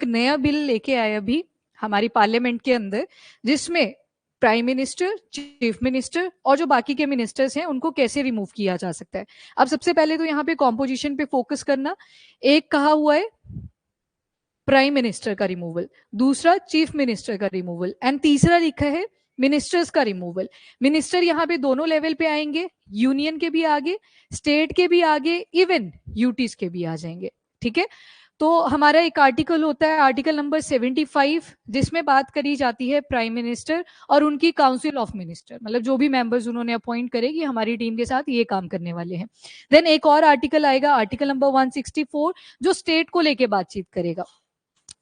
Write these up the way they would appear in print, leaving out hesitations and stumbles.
नया बिल लेके आए अभी हमारी पार्लियामेंट के अंदर, जिसमें प्राइम मिनिस्टर, चीफ मिनिस्टर और जो बाकी के मिनिस्टर्स हैं उनको कैसे रिमूव किया जा सकता है। अब सबसे पहले तो यहाँ पे कॉम्पोजिशन पे फोकस करना। एक कहा हुआ है प्राइम मिनिस्टर का रिमूवल, दूसरा चीफ मिनिस्टर का रिमूवल, एंड तीसरा लिखा है मिनिस्टर्स का रिमूवल। मिनिस्टर यहाँ पे दोनों लेवल पे आएंगे, यूनियन के भी आगे, स्टेट के भी आगे, इवन यूटीज के भी आ जाएंगे। ठीक है, तो हमारा एक आर्टिकल होता है आर्टिकल नंबर 75, जिसमें बात करी जाती है प्राइम मिनिस्टर और उनकी काउंसिल ऑफ मिनिस्टर, मतलब जो भी मेंबर्स उन्होंने अपॉइंट करे कि हमारी टीम के साथ ये काम करने वाले हैं। देन एक और आर्टिकल आएगा आर्टिकल नंबर 164, जो स्टेट को लेके बातचीत करेगा।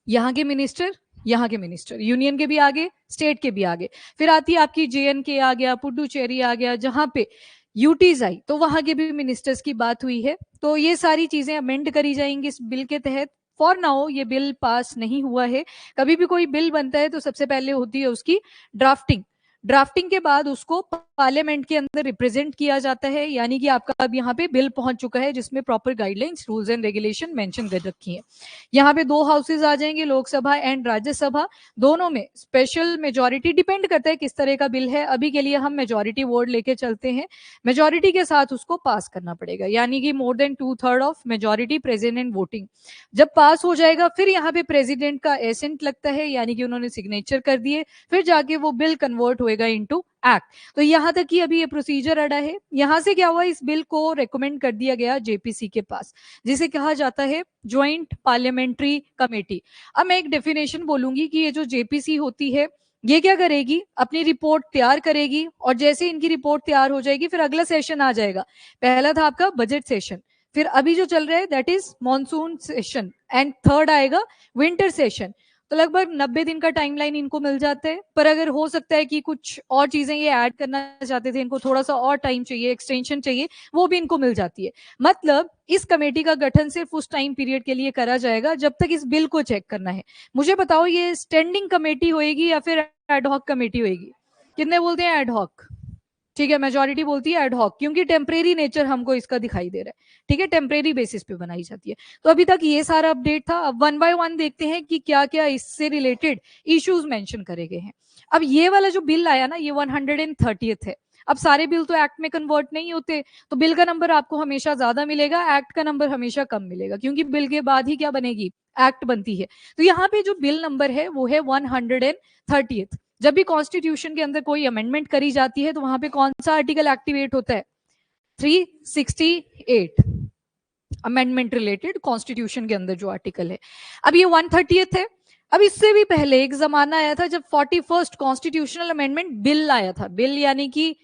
यहाँ के मिनिस्टर, यहाँ के मिनिस्टर, यूनियन के भी आगे, स्टेट के भी आगे। फिर आती है आपकी JNK आ गया, पुडुचेरी आ गया, जहां पे यूटीज आई तो वहां के भी मिनिस्टर्स की बात हुई है। तो ये सारी चीजें अमेंड करी जाएंगी इस बिल के तहत। फॉर नाउ ये बिल पास नहीं हुआ है। कभी भी कोई बिल बनता है तो सबसे पहले होती है उसकी ड्राफ्टिंग। ड्राफ्टिंग के बाद उसको पार्लियामेंट के अंदर रिप्रेजेंट किया जाता है, यानी कि आपका अब यहाँ पे बिल पहुंच चुका है जिसमें proper guidelines, rules and regulation mention कर रखी है। यहाँ पे 2 हाउसेज आ जाएंगे, लोकसभा एंड राज्यसभा। दोनों में स्पेशल मेजोरिटी डिपेंड करता है किस तरह का बिल है। अभी के लिए हम मेजोरिटी वोट लेके चलते हैं, मेजोरिटी के साथ उसको पास करना पड़ेगा, यानी कि more than 2/3 of majority present in voting. जब पास हो जाएगा फिर यहाँ पे प्रेसिडेंट का एसेंट लगता है, यानी कि उन्होंने सिग्नेचर कर दिए, फिर जाके वो बिल कन्वर्ट होएगा इनटू एक्ट। तो यहां तक कि अभी ये प्रोसीजर अड़ा है। यहां से क्या हुआ, इस बिल को रेकमेंड कर दिया गया JPC के पास, जिसे कहा जाता है ज्वाइंट पार्लियामेंट्री कमेटी। अब मैं एक डेफिनेशन बोलूंगी कि ये जो JPC होती है ये क्या करेगी, अपनी रिपोर्ट तैयार करेगी, और जैसे इनकी रिपोर्ट तैयार हो जाएगी फिर अगला सेशन आ जाएगा। पहला था आपका बजट सेशन, फिर अभी जो चल रहा है that is monsoon session, and third आएगा विंटर सेशन। तो लगभग 90 दिन का टाइमलाइन इनको मिल जाता है। पर अगर हो सकता है कि कुछ और चीजें ये ऐड करना चाहते थे, इनको थोड़ा सा और टाइम चाहिए, एक्सटेंशन चाहिए, वो भी इनको मिल जाती है। मतलब इस कमेटी का गठन सिर्फ उस टाइम पीरियड के लिए करा जाएगा जब तक इस बिल को चेक करना है। मुझे बताओ ये स्टैंडिंग कमेटी होएगी या फिर एडहॉक कमेटी होएगी? कितने बोलते हैं एडहॉक? ठीक है, मेजोरिटी बोलती है एडहॉक, क्योंकि टेम्परेरी नेचर हमको इसका दिखाई दे रहा है। ठीक है, टेम्परेरी बेसिस पे बनाई जाती है। तो अभी तक ये सारा अपडेट था। अब 1 बाय 1 देखते हैं कि क्या क्या इससे रिलेटेड इश्यूज मेंशन करे गए हैं। अब ये वाला जो बिल आया ना, ये 130th है। अब सारे बिल तो एक्ट में कन्वर्ट नहीं होते, तो बिल का नंबर आपको हमेशा ज्यादा मिलेगा, एक्ट का नंबर हमेशा कम मिलेगा, क्योंकि बिल के बाद ही क्या बनेगी, एक्ट बनती है। तो यहाँ पे जो बिल नंबर है वो है 130th। जब भी कॉन्स्टिट्यूशन के अंदर कोई अमेंडमेंट करी जाती है तो वहां पे कौन सा आर्टिकल एक्टिवेट होता है? 368, अमेंडमेंट रिलेटेड कॉन्स्टिट्यूशन के अंदर जो आर्टिकल है। अब ये 130th है। अब इससे भी पहले एक जमाना आया था जब 41st कॉन्स्टिट्यूशनल अमेंडमेंट बिल आया था। बिल यानी कि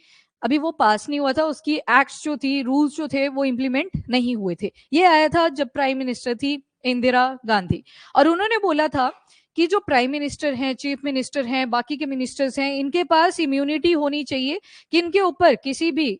अभी वो पास नहीं हुआ था, उसकी एक्ट्स जो थी, रूल्स जो थे वो इंप्लीमेंट नहीं हुए थे। ये आया था जब प्राइम मिनिस्टर थी इंदिरा गांधी, और उन्होंने बोला था कि जो प्राइम मिनिस्टर हैं, चीफ मिनिस्टर हैं, बाकी के मिनिस्टर्स हैं, इनके पास इम्यूनिटी होनी चाहिए कि इनके ऊपर किसी भी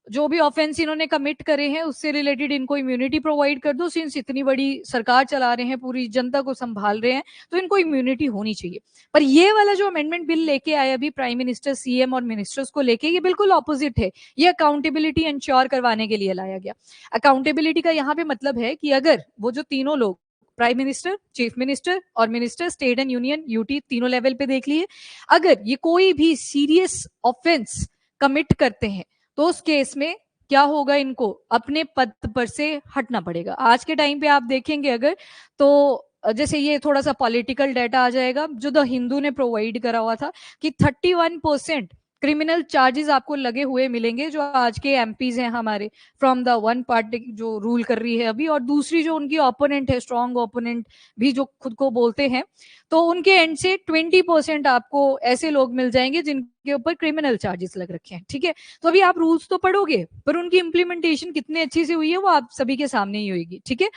जो भी ऑफेंस इन्होंने कमिट करे हैं उससे रिलेटेड इनको इम्यूनिटी प्रोवाइड कर दो। सिंस इतनी बड़ी सरकार चला रहे हैं, पूरी जनता को संभाल रहे हैं, तो इनको इम्यूनिटी होनी चाहिए। पर ये वाला जो अमेंडमेंट बिल लेके आए अभी प्राइम मिनिस्टर, CM और मिनिस्टर्स को लेके, ये बिल्कुल ऑपोजिट है। ये अकाउंटेबिलिटी इंश्योर करवाने के लिए लाया गया। अकाउंटेबिलिटी का यहाँ पे मतलब है कि अगर वो जो तीनों लोग, प्राइम मिनिस्टर, चीफ मिनिस्टर और minister, state and union, UT, तीनों लेवल पे देख लिए, अगर ये कोई भी सीरियस ऑफेंस कमिट करते हैं तो उस केस में क्या होगा, इनको अपने पद पर से हटना पड़ेगा। आज के टाइम पे आप देखेंगे अगर, तो जैसे ये थोड़ा सा पॉलिटिकल डाटा आ जाएगा जो द हिंदू ने प्रोवाइड करा हुआ था कि 31% क्रिमिनल चार्जेस आपको लगे हुए मिलेंगे जो आज के MPs हैं हमारे, फ्रॉम द वन पार्टी जो रूल कर रही है अभी, और दूसरी जो उनकी ओपोनेंट है, स्ट्रॉन्ग ओपोनेंट भी जो खुद को बोलते हैं, तो उनके एंड से 20% आपको ऐसे लोग मिल जाएंगे जिनके ऊपर क्रिमिनल चार्जेस लग रखे हैं। ठीक है, तो अभी आप रूल्स तो पढ़ोगे पर उनकी इंप्लीमेंटेशन कितने अच्छी से हुई है वो आप सभी के सामने ही होगी। ठीक है,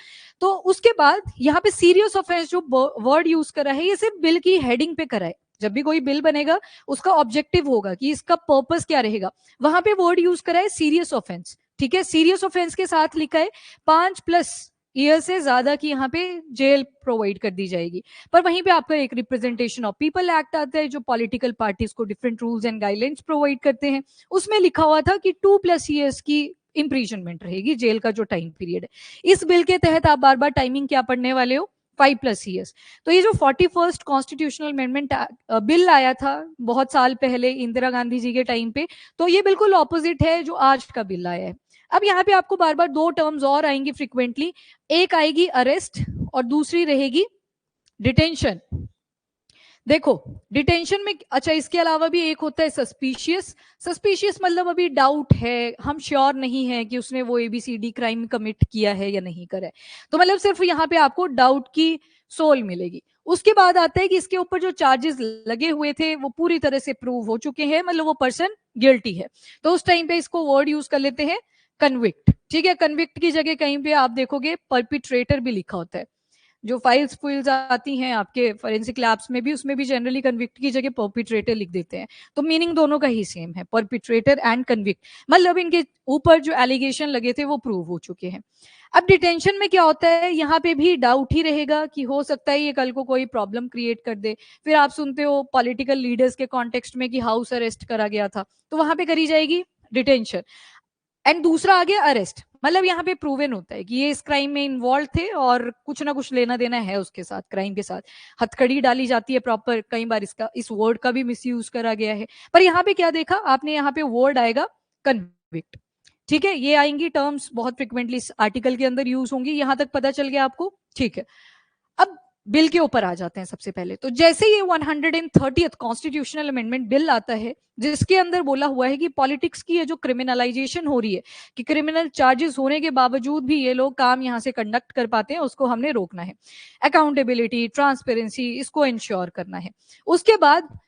तो उसके बाद यहाँ पे सीरियस ऑफेंस जो वर्ड यूज करा है, ये सिर्फ बिल की हेडिंग पे करा है। जब भी कोई बिल बनेगा उसका ऑब्जेक्टिव होगा कि इसका पर्पस क्या रहेगा, वहां पे वर्ड यूज करा है सीरियस ऑफेंस। ठीक है, सीरियस ऑफेंस के साथ लिखा है 5+ ईयर से ज्यादा की यहाँ पे जेल प्रोवाइड कर दी जाएगी। पर वहीं पे आपका एक रिप्रेजेंटेशन ऑफ पीपल एक्ट आता है जो पॉलिटिकल पार्टीज को different rules and guidelines provide करते हैं। उसमें लिखा हुआ था कि 2+ ईयर्स की इम्प्रीजनमेंट रहेगी, जेल का जो टाइम पीरियड है। इस बिल के तहत आप बार बार टाइमिंग क्या पढ़ने वाले हो, 5+ ईयर्स। तो ये जो 41st कॉन्स्टिट्यूशनल अमेंडमेंट बिल आया था बहुत साल पहले इंदिरा गांधी जी के टाइम पे, तो ये बिल्कुल ऑपोजिट है जो आज का बिल आया है। अब यहाँ पे आपको बार बार दो टर्म्स और आएंगी फ्रिक्वेंटली, एक आएगी अरेस्ट और दूसरी रहेगी डिटेंशन। देखो डिटेंशन में, अच्छा इसके अलावा भी एक होता है सस्पिशियस। सस्पिशियस मतलब अभी डाउट है, हम श्योर नहीं है कि उसने वो एबीसीडी क्राइम कमिट किया है या नहीं करा है, तो मतलब सिर्फ यहाँ पे आपको डाउट की सोल मिलेगी। उसके बाद आता है कि इसके ऊपर जो चार्जेस लगे हुए थे वो पूरी तरह से प्रूव हो चुके हैं, मतलब वो पर्सन गिल्टी है, तो उस टाइम पे इसको वर्ड यूज कर लेते हैं कन्विक्ट। ठीक है, कन्विक्ट की जगह कहीं पे आप देखोगे परपिट्रेटर भी लिखा होता है। जो फाइल्स आती हैं आपके फोरेंसिक लैब्स में भी, उसमें भी जनरली कन्विक्ट की जगह परपिट्रेटर लिख देते हैं, तो मीनिंग दोनों का ही सेम है, परपिट्रेटर एंड कन्विक्ट, मतलब इनके ऊपर जो एलिगेशन लगे थे वो प्रूव हो चुके हैं। अब डिटेंशन में क्या होता है, यहाँ पे भी डाउट ही रहेगा कि हो सकता है ये कल को कोई प्रॉब्लम क्रिएट कर दे। फिर आप सुनते हो पॉलिटिकल लीडर्स के कॉन्टेक्स्ट में कि हाउस अरेस्ट करा गया था, तो वहां पे करी जाएगी डिटेंशन। एंड दूसरा आ गया अरेस्ट, मतलब यहाँ पे प्रूवन होता है कि ये इस क्राइम में इन्वॉल्व थे और कुछ ना कुछ लेना देना है उसके साथ, क्राइम के साथ। हथकड़ी डाली जाती है प्रॉपर, कई बार इसका इस वर्ड का भी मिसयूज करा गया है, पर यहाँ पे क्या देखा आपने, यहाँ पे वर्ड आएगा कन्विक्ट। ठीक है, ये आएंगी टर्म्स बहुत फ्रिक्वेंटली इस आर्टिकल के अंदर यूज होंगी, यहां तक पता चल गया आपको। ठीक है, अब बिल के ऊपर आ जाते हैं सबसे पहले। तो जैसे ये 130th कॉन्स्टिट्यूशनल अमेंडमेंट बिल आता है, जिसके अंदर बोला हुआ है कि पॉलिटिक्स की ये जो क्रिमिनलाइजेशन हो रही है, कि क्रिमिनल चार्जेस होने के बावजूद भी ये लोग काम यहाँ से कंडक्ट कर पाते हैं, उसको हमने रोकना है। अकाउंटेबिलिटी, ट्रांसपेरेंसी, इसको इंश्योर करना है। उसके बाद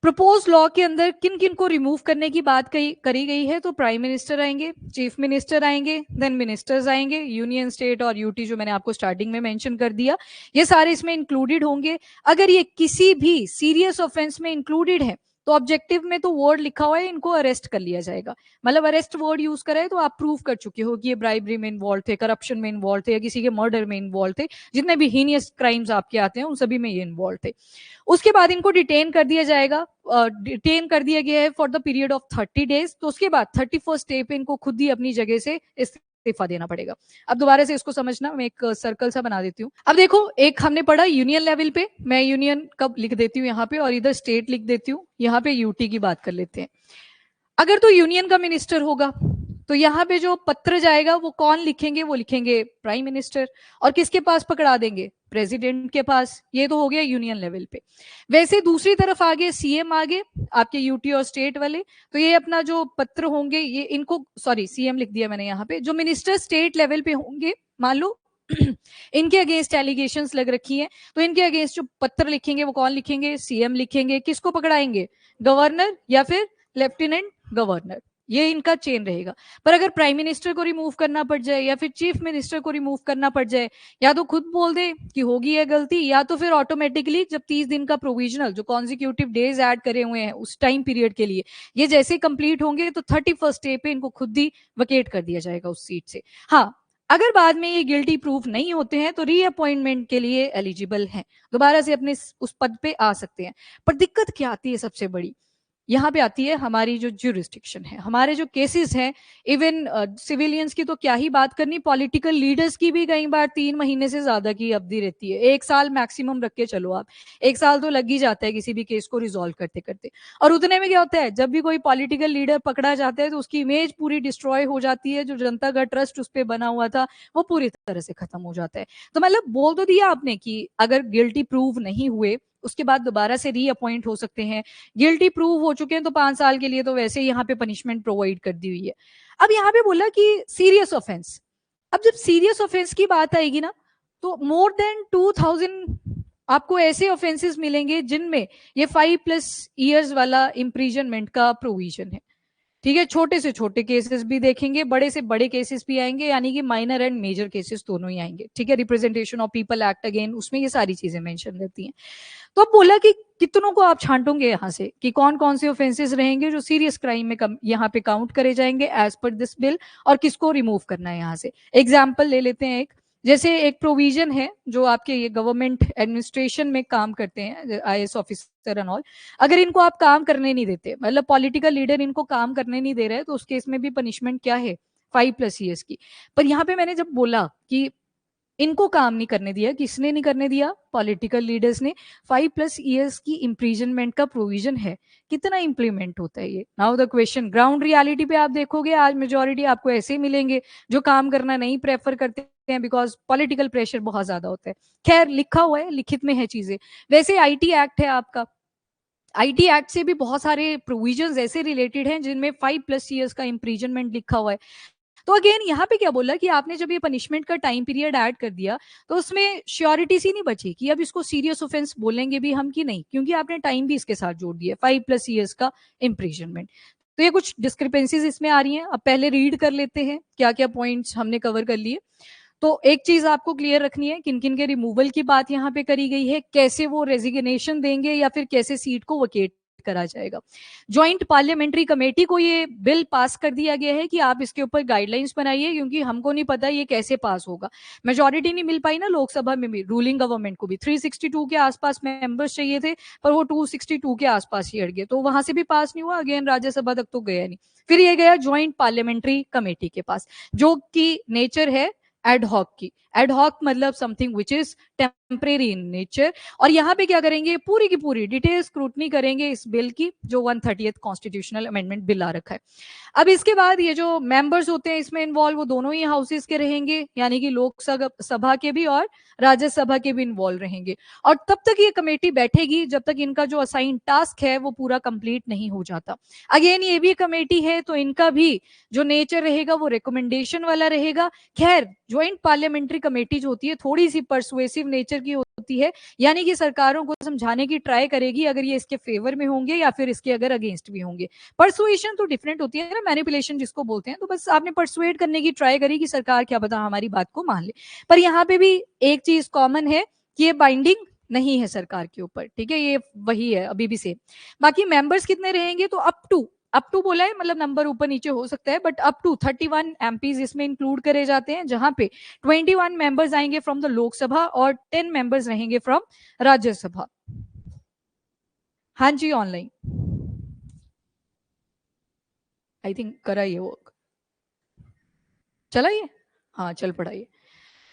प्रपोज लॉ के अंदर किन किन को रिमूव करने की बात करी गई है, तो प्राइम मिनिस्टर आएंगे, चीफ मिनिस्टर आएंगे, देन मिनिस्टर्स आएंगे, यूनियन, स्टेट और यूटी जो मैंने आपको स्टार्टिंग में मेंशन कर दिया, ये सारे इसमें इंक्लूडेड होंगे। अगर ये किसी भी सीरियस ऑफेंस में इंक्लूडेड है तो ऑब्जेक्टिव में तो वर्ड लिखा हुआ है इनको अरेस्ट कर लिया जाएगा, मतलब अरेस्ट वर्ड यूज करा है तो आप प्रूव कर चुके हो कि ये ब्राइबरी में इन्वॉल्व थे, करप्शन में इन्वॉल्व थे, या किसी के मर्डर में इन्वॉल्व थे, जितने भी हीनियस क्राइम्स आपके आते हैं उन सभी में ये इन्वॉल्व थे। उसके बाद इनको डिटेन कर दिया जाएगा, डिटेन कर दिया गया है for the period of 30 days. तो उसके बाद 31st डे पे इनको खुद ही अपनी जगह से इस्तीफा देना पड़ेगा। अब दोबारा से इसको समझना, मैं एक सर्कल सा बना देती हूँ। अब देखो, एक हमने पढ़ा यूनियन लेवल पे, मैं यूनियन कब लिख देती हूँ यहाँ पे, और इधर स्टेट लिख देती हूँ, यहाँ पे यूटी की बात कर लेते हैं। अगर तो यूनियन का मिनिस्टर होगा तो यहाँ पे जो पत्र जाएगा वो कौन लिखेंगे, वो लिखेंगे प्राइम मिनिस्टर, और किसके पास पकड़ा देंगे, प्रेसिडेंट के पास। ये तो हो गया यूनियन लेवल पे। वैसे दूसरी तरफ आगे सीएम आगे, आपके यूटी और स्टेट वाले, तो ये अपना जो पत्र होंगे ये इनको, सॉरी सीएम लिख दिया मैंने यहाँ पे, जो मिनिस्टर स्टेट लेवल पे होंगे, मान लो इनके अगेंस्ट एलिगेशंस लग रखी हैं, तो इनके अगेंस्ट जो पत्र लिखेंगे वो कौन लिखेंगे, सीएम लिखेंगे। किसको पकड़ाएंगे, गवर्नर या फिर लेफ्टिनेंट गवर्नर, ये इनका चेन रहेगा। पर अगर प्राइम मिनिस्टर को रिमूव करना पड़ जाए या फिर चीफ मिनिस्टर को रिमूव करना पड़ जाए, या तो खुद बोल दे कि होगी है गलती, या तो फिर ऑटोमेटिकली जब 30 दिन का प्रोविजनल जो कॉन्जिक्यूटिव डेज ऐड करे हुए हैं उस टाइम पीरियड के लिए, ये जैसे कंप्लीट होंगे तो 31st डे पे इनको खुद ही वकेट कर दिया जाएगा उस सीट से। हाँ, अगर बाद में ये गिल्टी प्रूफ नहीं होते हैं तो रीअपॉइंटमेंट के लिए एलिजिबल हैं, दोबारा से अपने उस पद पे आ सकते हैं। पर दिक्कत क्या आती है सबसे बड़ी, यहाँ पे आती है हमारी जो ज्यूरिस्डिक्शन है, हमारे जो केसेस हैं, इवन सिविलियंस की तो क्या ही बात करनी, पॉलिटिकल लीडर्स की भी कई बार 3 महीने से ज्यादा की अवधि रहती है, 1 साल मैक्सिमम रख के चलो आप, 1 साल तो लग ही जाता है किसी भी केस को रिजॉल्व करते करते। और उतने में क्या होता है, जब भी कोई पॉलिटिकल लीडर पकड़ा जाता है तो उसकी इमेज पूरी डिस्ट्रॉय हो जाती है, जो जनता का ट्रस्ट उस पर बना हुआ था वो पूरी तरह से खत्म हो जाता है। तो मतलब बोल तो दिया आपने कि अगर गिल्टी प्रूव नहीं हुए उसके बाद दोबारा से रीअपॉइंट हो सकते हैं, गिल्टी प्रूव हो चुके हैं तो 5 साल के लिए तो वैसे ही यहाँ पे पनिशमेंट प्रोवाइड कर दी हुई है। अब यहाँ पे बोला कि सीरियस ऑफेंस, अब जब सीरियस ऑफेंस की बात आएगी ना, तो मोर देन 2000 आपको ऐसे ऑफेंसेस मिलेंगे जिनमें ये 5+ ईयर्स वाला इम्प्रीजनमेंट का प्रोविजन है। ठीक है, छोटे से छोटे केसेस भी देखेंगे, बड़े से बड़े केसेस भी आएंगे, यानी कि माइनर एंड मेजर केसेस दोनों ही आएंगे। ठीक है, representation of people act again, उसमें ये सारी चीजें मेंशन रहती हैं। तो अब बोला कि कितनों को आप छांटोगे यहाँ से, कि कौन कौन से ऑफेंसेस रहेंगे जो सीरियस क्राइम में यहाँ पे काउंट करे जाएंगे एज पर दिस बिल, और किसको रिमूव करना है यहाँ से। एग्जाम्पल ले लेते हैं एक, जैसे एक प्रोविजन है जो आपके ये गवर्नमेंट एडमिनिस्ट्रेशन में काम करते हैं, आईएएस ऑफिसर एंड ऑल, अगर इनको आप काम करने नहीं देते, मतलब पॉलिटिकल लीडर इनको काम करने नहीं दे रहे, तो उस केस में भी पनिशमेंट क्या है, 5+ ईयर्स की। पर यहाँ पे मैंने जब बोला कि इनको काम नहीं करने दिया। किसने नहीं करने दिया? पॉलिटिकल लीडर्स ने। 5+ ईयर्स की इम्प्रीजनमेंट का प्रोविजन है, कितना इंप्लीमेंट होता है ये? Now the question, ground reality पे आप देखोगे आज मेजोरिटी आपको ऐसे मिलेंगे जो काम करना नहीं प्रेफर करते हैं, बिकॉज पॉलिटिकल प्रेशर बहुत ज्यादा होता है। खैर, लिखा हुआ है, लिखित में है चीजें। वैसे आईटी एक्ट है आपका, आईटी एक्ट से भी बहुत सारे प्रोविजंस ऐसे रिलेटेड हैं जिनमें 5+ ईयर्स का इम्प्रीजनमेंट लिखा हुआ है। तो अगेन यहाँ पे क्या बोला कि आपने जब ये पनिशमेंट का टाइम पीरियड ऐड कर दिया तो उसमें श्योरिटी सी नहीं बची कि अब इसको सीरियस ऑफेंस बोलेंगे भी हम कि नहीं, क्योंकि आपने टाइम भी इसके साथ जोड़ दिया, 5+ ईयर्स का इम्प्रिजनमेंट। तो ये कुछ डिस्क्रिपेंसीज इसमें आ रही हैं। अब पहले रीड कर लेते हैं क्या क्या पॉइंट्स हमने कवर कर लिए। तो एक चीज आपको क्लियर रखनी है, किन किन के रिमूवल की बात यहाँ पे करी गई है, कैसे वो रेजिग्नेशन देंगे या फिर कैसे सीट को वकेट करा जाएगा। ज्वाइंट पार्लियामेंट्री कमेटी को ये बिल पास कर दिया गया है कि आप इसके ऊपर गाइडलाइंस बनाइए, क्योंकि हमको नहीं पता ये कैसे पास होगा। मेजोरिटी नहीं मिल पाई ना लोकसभा में भी, रूलिंग गवर्नमेंट को भी 362 के आसपास मेंबर्स चाहिए थे, पर वो 262 के आसपास ही अड़ गए, तो वहां से भी पास नहीं हुआ। अगेन राज्यसभा तक तो गया नहीं। फिर ये गया ज्वाइंट पार्लियामेंट्री कमेटी के पास, जो की नेचर है एड हॉक की। एड हॉक मतलब something which is temporary in nature. और यहाँ पे क्या करेंगे, पूरी की पूरी डिटेल स्क्रूटनी करेंगे इस बिल की, जो 130th कॉन्स्टिट्यूशनल अमेंडमेंट बिल आ रखा है। अब इसके बाद ये जो मेंबर्स होते हैं इसमें इन्वॉल्व, वो दोनों ही हाउसेस के रहेंगे, यानी कि लोकसभा के भी और राज्यसभा के भी इन्वॉल्व रहेंगे। और तब तक ये कमेटी बैठेगी जब तक इनका जो असाइन टास्क है वो पूरा कंप्लीट नहीं हो जाता। अगेन ये भी कमेटी है, तो इनका भी जो नेचर रहेगा वो रिकमेंडेशन वाला रहेगा। खैर, ज्वाइंट पार्लियामेंट्री कमेटी जो होती है थोड़ी सी परसुएसिव नेचर की होती है, यानी कि सरकारों को समझाने की ट्राई करेगी अगर ये इसके फेवर में होंगे या फिर इसके अगर अगेंस्ट भी होंगे। परसुएशन तो डिफरेंट होती है ना, मैनिपुलेशन जिसको बोलते हैं। तो बस आपने परसुएट करने की ट्राई करी कि सरकार क्या पता हमारी बात को मान ले। पर यहाँ पे भी एक चीज कॉमन है कि ये बाइंडिंग नहीं है सरकार के ऊपर, ठीक है, ये वही है अभी भी सेम। बाकी मेंबर्स कितने रहेंगे, तो अप टू बोला है, मतलब नंबर ऊपर नीचे हो सकता है, बट अप टू 31 एमपीज इसमें इंक्लूड करे जाते हैं, जहां पे 21 मेंबर्स आएंगे फ्रॉम द लोकसभा और 10 मेंबर्स रहेंगे फ्रॉम राज्यसभा। हाँ जी, ऑनलाइन आई थिंक करा ये वर्क, चला ये, हाँ चल पड़ा ये।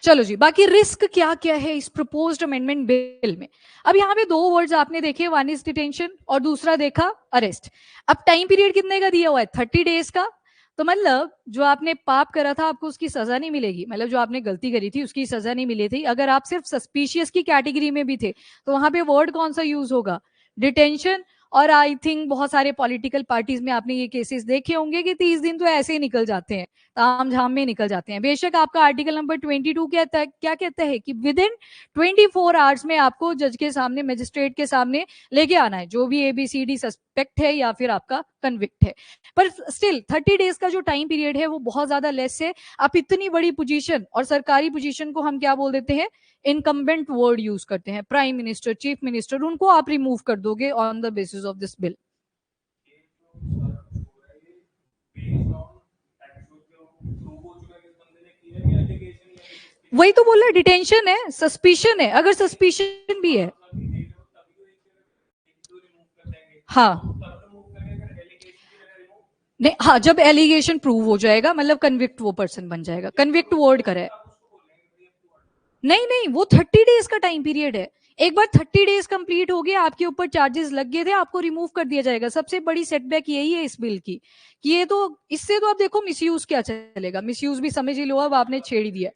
चलो जी, बाकी रिस्क क्या क्या है इस प्रपोज्ड अमेंडमेंट बिल में। अब यहाँ पे दो वर्ड्स आपने देखे, वन इज डिटेंशन और दूसरा देखा अरेस्ट। अब टाइम पीरियड कितने का दिया हुआ है, 30 डेज का। तो मतलब जो आपने पाप करा था आपको उसकी सजा नहीं मिलेगी, मतलब जो आपने गलती करी थी उसकी सजा नहीं मिली थी। अगर आप सिर्फ सस्पिशियस की कैटेगरी में भी थे तो वहां पे वर्ड कौन सा यूज होगा, डिटेंशन। और आई थिंक बहुत सारे पॉलिटिकल पार्टीज में आपने ये केसेस देखे होंगे कि 30 दिन तो ऐसे ही निकल जाते हैं, ताम झाम में निकल जाते हैं। बेशक आपका आर्टिकल नंबर 22 कहता है, क्या कहता है कि विद इन 24 आवर्स में आपको जज के सामने, मजिस्ट्रेट के सामने लेके आना है, जो भी ABCD सस्पेक्ट है या फिर आपका कन्विक्ट है। पर स्टिल 30 डेज का जो टाइम पीरियड है वो बहुत ज्यादा लेस है। आप इतनी बड़ी पोजीशन, और सरकारी पोजीशन को हम क्या बोल देते हैं, इनकम्बेंट वर्ड यूज करते हैं, प्राइम मिनिस्टर, चीफ मिनिस्टर, उनको आप रिमूव कर दोगे on the basis of this bill. वही तो बोल रहा, डिटेंशन है, सस्पिशन है, अगर सस्पिशन भी है। हाँ नहीं, हाँ जब एलिगेशन प्रूव हो जाएगा, मतलब कन्विक्ट वो पर्सन बन जाएगा, कन्विक्ट वर्ड करे। नहीं नहीं, वो 30 डेज का टाइम पीरियड है। एक बार 30 डेज कंप्लीट हो गया, आपके ऊपर चार्जेस लग गए थे, आपको रिमूव कर दिया जाएगा। सबसे बड़ी सेटबैक यही है इस बिल की, कि ये तो, इससे तो आप देखो मिसयूज क्या चलेगा, मिसयूज भी समझ ही लो, अब आपने छेड़ ही दिया।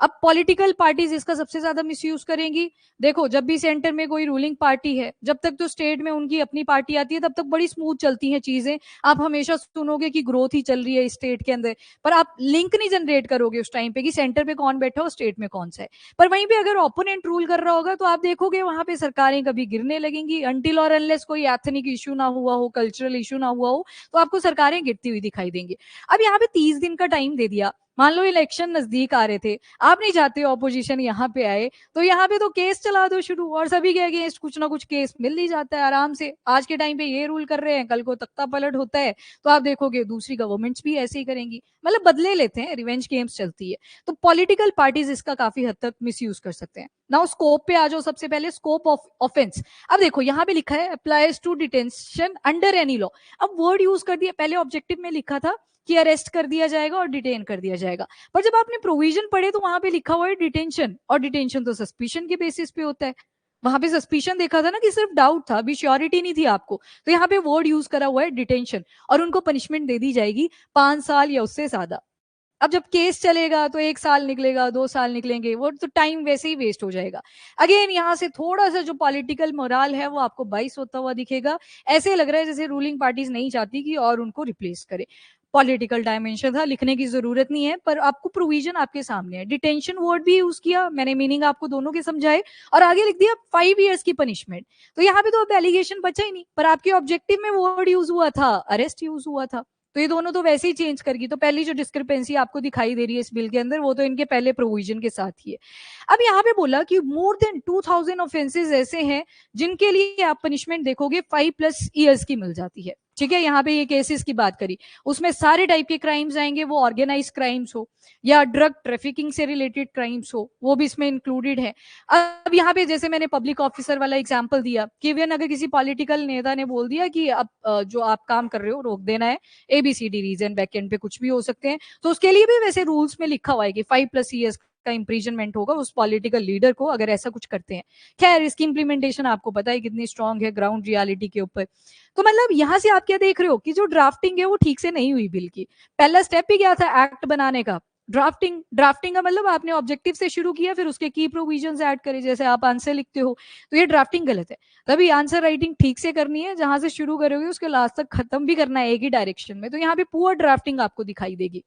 अब पॉलिटिकल पार्टीज इसका सबसे ज्यादा मिसयूज करेंगी। देखो, जब भी सेंटर में कोई रूलिंग पार्टी है, जब तक तो स्टेट में उनकी अपनी पार्टी आती है तब तक बड़ी स्मूथ चलती हैं चीजें। आप हमेशा सुनोगे कि ग्रोथ ही चल रही है स्टेट के अंदर, पर आप लिंक नहीं जनरेट करोगे उस टाइम पे कि सेंटर पे कौन बैठा हो, स्टेट में कौन सा है। पर वहीं पे अगर ओपोनेंट रूल कर रहा होगा तो आप देखोगे वहां पे सरकारें कभी गिरने लगेंगी, अनटिल और अनलेस कोई एथनिक इशू ना हुआ हो, कल्चरल इशू ना हुआ हो, तो आपको सरकारें गिरती हुई दिखाई देंगी। अब यहाँ पे 30 दिन का टाइम दे दिया, मान लो इलेक्शन नजदीक आ रहे थे, आप नहीं चाहते ऑपोजिशन यहाँ पे आए, तो यहाँ पे तो केस चला दो शुरू, और सभी के अगेंस्ट कुछ ना कुछ केस मिल ही जाता है आराम से। आज के टाइम पे ये रूल कर रहे हैं, कल को तख्ता पलट होता है, तो आप देखोगे दूसरी गवर्नमेंट्स भी ऐसे ही करेंगी, मतलब बदले लेते हैं, रिवेंज गेम्स चलती है। तो पॉलिटिकल पार्टीज इसका काफी हद तक मिस कर सकते हैं। नाउ स्कोप पे आ जाओ, सबसे पहले स्कोप ऑफ ऑफेंस। अब देखो यहाँ पे लिखा है applies to detention under any law. अब वर्ड यूज कर दिया, पहले ऑब्जेक्टिव में लिखा था कि अरेस्ट कर दिया जाएगा और डिटेन कर दिया जाएगा। पर जब आपने प्रोविजन पढ़े तो वहां पे लिखा हुआ है डिटेंशन, और डिटेंशन तो सस्पिशन के बेसिस पे होता है। वहां पे सस्पिशन देखा था ना कि सिर्फ डाउट था, अभी श्योरिटी नहीं थी आपको, तो यहाँ पे वर्ड यूज करा हुआ है डिटेंशन, और उनको पनिशमेंट दे दी जाएगी 5 साल या उससे ज्यादा। अब जब केस चलेगा तो 1 साल निकलेगा, 2 साल निकलेंगे, वो तो टाइम वैसे ही वेस्ट हो जाएगा। अगेन यहाँ से थोड़ा सा जो पॉलिटिकल मोराल है वो आपको 22 होता हुआ दिखेगा। ऐसे लग रहा है जैसे रूलिंग पार्टीज नहीं चाहती कि और उनको रिप्लेस करे। पॉलिटिकल डायमेंशन था, लिखने की जरूरत नहीं है, पर आपको प्रोविजन आपके सामने है। डिटेंशन वर्ड भी यूज किया मैंने, मीनिंग आपको दोनों के समझाए, और आगे लिख दिया 5 ईयर्स की पनिशमेंट। तो यहाँ पे तो अब एलिगेशन बचा ही नहीं, पर आपके ऑब्जेक्टिव में वर्ड यूज हुआ था, अरेस्ट यूज हुआ था, तो ये दोनों तो वैसे ही चेंज करगी। तो पहली जो डिस्क्रिपेंसी आपको दिखाई दे रही है इस बिल के अंदर, वो तो इनके पहले प्रोविजन के साथ ही है। अब यहाँ पे बोला कि मोर देन 2000 ऑफेंसेस ऐसे हैं जिनके लिए आप पनिशमेंट देखोगे 5+ ईयर्स की मिल जाती है। ठीक है, यहाँ पे ये केसेस की बात करी, उसमें सारे टाइप के क्राइम्स आएंगे, वो ऑर्गेनाइज क्राइम्स हो या ड्रग ट्रैफिकिंग से रिलेटेड क्राइम्स हो, वो भी इसमें इंक्लूडेड है। अब यहाँ पे जैसे मैंने पब्लिक ऑफिसर वाला एग्जांपल दिया कि इवन अगर किसी पॉलिटिकल नेता ने बोल दिया कि अब जो आप काम कर रहे हो रोक देना है, ABCD रीजन, बैकएंड पे कुछ भी हो सकते हैं, तो उसके लिए भी वैसे रूल्स में लिखा हुआ है कि 5+ ईयर्स का इंप्रिजनमेंट होगा उस पॉलिटिकल लीडर को अगर ऐसा कुछ करते हैं। खैर इसकी इंप्लीमेंटेशन आपको पता है कितनी स्ट्रांग है ग्राउंड रियलिटी के ऊपर। तो मतलब यहां से आप क्या देख रहे हो कि जो ड्राफ्टिंग है वो ठीक से नहीं हुई बिल की। पहला स्टेप ही क्या था एक्ट बनाने का, ड्राफ्टिंग का मतलब आपने ऑब्जेक्टिव से शुरू किया, फिर उसके की प्रोविजंस ऐड करे, जैसे आप आंसर लिखते हो, तो ये ड्राफ्टिंग गलत है। तभी आंसर राइटिंग ठीक से करनी है, जहां से शुरू करोगे उसके लास्ट तक खत्म भी करना है एक ही डायरेक्शन में। तो यहाँ पे पुअर ड्राफ्टिंग आपको दिखाई देगी।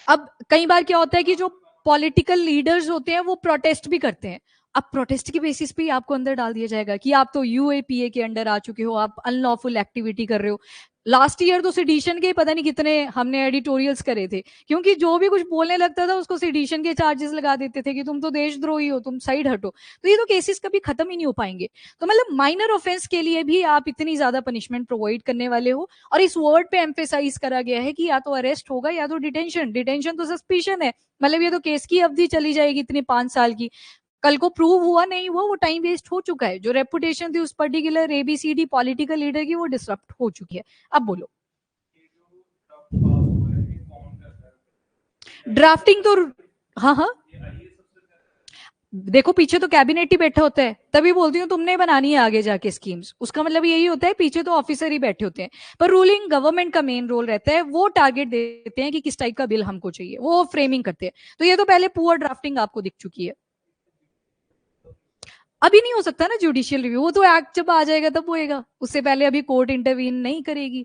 अब कई बार क्या होता है कि जो पॉलिटिकल लीडर्स होते हैं वो प्रोटेस्ट भी करते हैं। अब प्रोटेस्ट की बेसिस पे आपको अंदर डाल दिया जाएगा कि आप तो UAPA के अंडर आ चुके हो, आप अनलॉफुल एक्टिविटी कर रहे हो। लास्ट ईयर तो सिडिशन के पता नहीं कितने हमने एडिटोरियल्स करे थे, क्योंकि जो भी कुछ बोलने लगता था उसको सिडिशन के चार्जेस लगा देते थे कि तुम तो देशद्रोही हो, तुम साइड हटो। तो ये तो केसेस कभी खत्म ही नहीं हो पाएंगे। तो मतलब माइनर ऑफेंस के लिए भी आप इतनी ज्यादा पनिशमेंट प्रोवाइड करने वाले हो, और इस वर्ड पे एम्फेसाइज करा गया है कि या तो अरेस्ट होगा या तो डिटेंशन। डिटेंशन तो सस्पिशन है, मतलब ये तो केस की अवधि चली जाएगी इतनी 5 साल की। कल को प्रूव हुआ नहीं हुआ, वो टाइम वेस्ट हो चुका है। जो रेपुटेशन थी उस पर्टिकुलर ABCD पॉलिटिकल लीडर की, वो डिसरप्ट हो चुकी है। अब बोलो, ड्राफ्टिंग तो, हाँ हाँ, देखो पीछे तो कैबिनेट ही बैठा होता है, तभी बोलती हूँ तुमने बनानी है आगे जाके स्कीम्स। उसका मतलब यही होता है, पीछे तो ऑफिसर ही बैठे होते हैं, पर रूलिंग गवर्नमेंट का मेन रोल रहता है। वो टारगेट देते हैं कि किस टाइप का बिल हमको चाहिए, वो फ्रेमिंग करते हैं। तो ये तो पहले पुअर ड्राफ्टिंग आपको दिख चुकी है। अभी नहीं हो सकता ना जुडिशियल रिव्यू, वो तो एक्ट जब आ जाएगा तब होएगा, उससे पहले अभी कोर्ट इंटरवीन नहीं करेगी।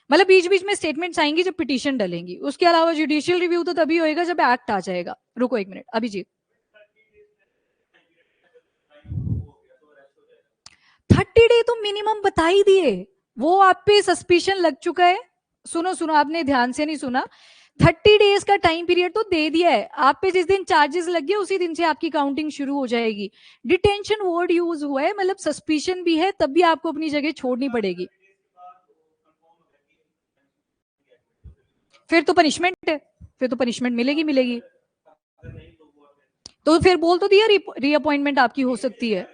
मतलब बीच बीच में स्टेटमेंट्स आएंगी जब पिटीशन डलेंगी, उसके अलावा जुडिशियल रिव्यू तो तभी होएगा जब एक्ट आ जाएगा। रुको 1 मिनट अभी जी, 30 डे तो मिनिमम बता ही दिए, वो आप पे सस्पिशन लग चुका है। सुनो सुनो, आपने ध्यान से नहीं सुना। 30 डेज का टाइम पीरियड तो दे दिया है आप पे, जिस दिन चार्जेस लग गए उसी दिन से आपकी काउंटिंग शुरू हो जाएगी। डिटेंशन वर्ड यूज हुआ है, मतलब सस्पिशन भी है तब भी आपको अपनी जगह छोड़नी पड़ेगी। फिर तो पनिशमेंट है, फिर तो पनिशमेंट मिलेगी मिलेगी। तो फिर बोल तो दिया रीअपॉइंटमेंट आपकी हो सकती है।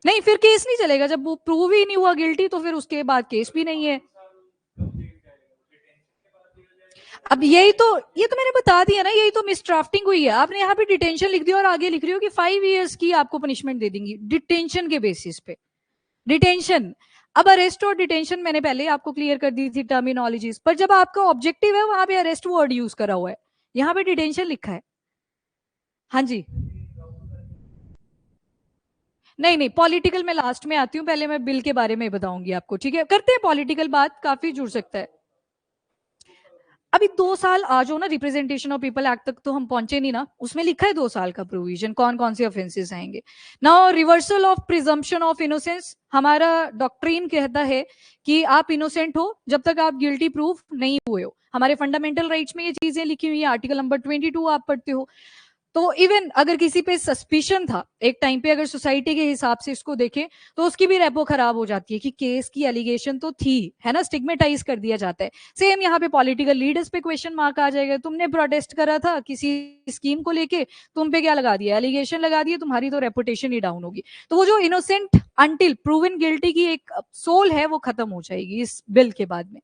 नहीं, फिर केस नहीं चलेगा, जब वो प्रूव ही नहीं हुआ गिल्टी तो फिर उसके बाद केस भी नहीं है। अब यही तो, ये तो मैंने बता दिया ना, यही तो मिसड्राफ्टिंग हुई है। आपने यहाँ पे डिटेंशन लिख दिया और आगे लिख रही हो कि 5 ईयर्स की आपको पनिशमेंट दे देंगी डिटेंशन के बेसिस पे। डिटेंशन, अब अरेस्ट और डिटेंशन मैंने पहले आपको क्लियर कर दी थी टर्मिनोलॉजीज, पर जब आपका ऑब्जेक्टिव है वहां पे अरेस्ट वर्ड यूज करा हुआ है, यहाँ पे डिटेंशन लिखा है। हाँ जी, नहीं नहीं, पॉलिटिकल मैं लास्ट में आती हूँ, पहले मैं बिल के बारे में बताऊंगी आपको। ठीक है, करते हैं पॉलिटिकल बात, काफी जुड़ सकता है। अभी 2 साल आज हो ना, रिप्रेजेंटेशन ऑफ पीपल एक्ट तक तो हम पहुंचे नहीं ना, उसमें लिखा है 2 साल का प्रोविजन कौन कौन से ऑफेंसेस आएंगे। Now reversal of presumption of innocence, हमारा डॉक्ट्रीन कहता है कि आप इनोसेंट हो जब तक आप गिल्टी प्रूफ नहीं हुए हो। हमारे फंडामेंटल राइट्स में ये चीजें लिखी हुई है, आर्टिकल नंबर 22 आप पढ़ते हो। तो इवन अगर किसी पे सस्पिशन था एक टाइम पे, अगर सोसाइटी के हिसाब से इसको देखें तो उसकी भी रेपो खराब हो जाती है कि केस की एलिगेशन तो थी, है ना, स्टिग्मेटाइज कर दिया जाता है। सेम यहाँ पे पॉलिटिकल लीडर्स पे क्वेश्चन मार्क आ जाएगा, तुमने प्रोटेस्ट करा था किसी स्कीम को लेके, तुम पे क्या लगा दिया, एलिगेशन लगा दिया, तुम्हारी तो रेपुटेशन ही डाउन होगी। तो वो जो इनोसेंट अंटिल प्रूवन गिल्टी की एक सोल है वो खत्म हो जाएगी इस बिल के बाद में।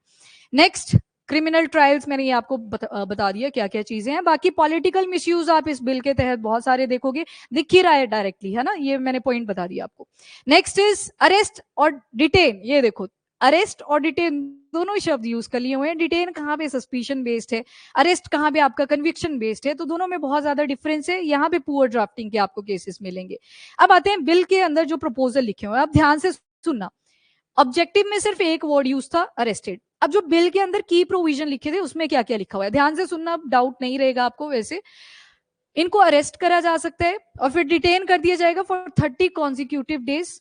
नेक्स्ट, क्रिमिनल ट्रायल्स मैंने ये आपको बता दिया क्या क्या चीजें हैं। बाकी पॉलिटिकल मिसयूज आप इस बिल के तहत बहुत सारे देखोगे, दिख ही रहा है डायरेक्टली, है ना, ये मैंने पॉइंट बता दिया आपको। नेक्स्ट इज अरेस्ट और डिटेन। ये देखो, अरेस्ट और डिटेन दोनों ही शब्द यूज कर लिए हुए हैं। डिटेन कहाँ पे सस्पिशन बेस्ड है, अरेस्ट कहाँ पे आपका कन्विक्शन बेस्ड है, तो दोनों में बहुत ज्यादा डिफरेंस है। यहाँ पे पुअर ड्राफ्टिंग के आपको केसेस मिलेंगे। अब आते हैं बिल के अंदर जो प्रपोजल लिखे हुए हैं, अब ध्यान से सुनना। ऑब्जेक्टिव में सिर्फ एक वर्ड यूज था, अरेस्टेड। अब जो बिल के अंदर की प्रोविजन लिखे थे उसमें क्या क्या लिखा हुआ है, ध्यान से सुनना, डाउट नहीं रहेगा आपको। वैसे इनको अरेस्ट करा जा सकता है और फिर डिटेन कर दिया जाएगा फॉर 30 कॉन्जिक्यूटिव डेज,